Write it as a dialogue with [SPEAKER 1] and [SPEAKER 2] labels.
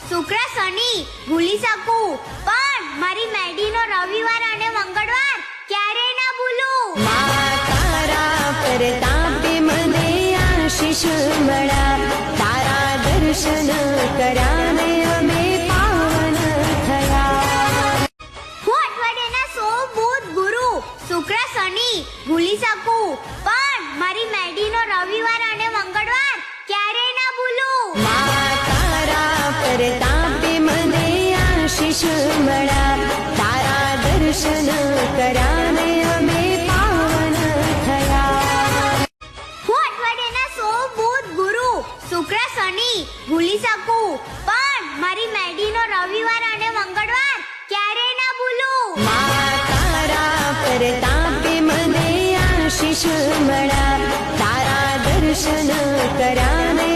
[SPEAKER 1] શુક્ર શનિ ભૂલી શકું, પણ મારી મેડીનો રવિવાર અને મંગળવાર ક્યારેય ના ભૂલું.
[SPEAKER 2] તારા પ્રતાપે મને આશીષ મળ્યા, તારા દર્શન કર્યાને અમે પાવન થયા.
[SPEAKER 1] હું અઠવાડિયાના સોમ બુધ ગુરુ શુક્ર શનિ ભૂલી શકું, પણ મારી મેડીનો રવિવાર અને મંગળવાર ક્યારેય ના ભૂલું.
[SPEAKER 2] તારા પ્રતાપે મને આશીષ મળ્યા, તારા દર્શન કર્યાને અમે પાવન થયા.
[SPEAKER 1] હું અઠવાડિયાના સોમ બુધ ગુરુ શુક્ર શનિ ભૂલી શકું, પણ મારી મેડીનો રવિવાર અને મંગળવાર ક્યારેય ના ભૂલું.
[SPEAKER 2] તારા પ્રતાપે મને આશીષ મળ્યા, તારા દર્શન કર્યાને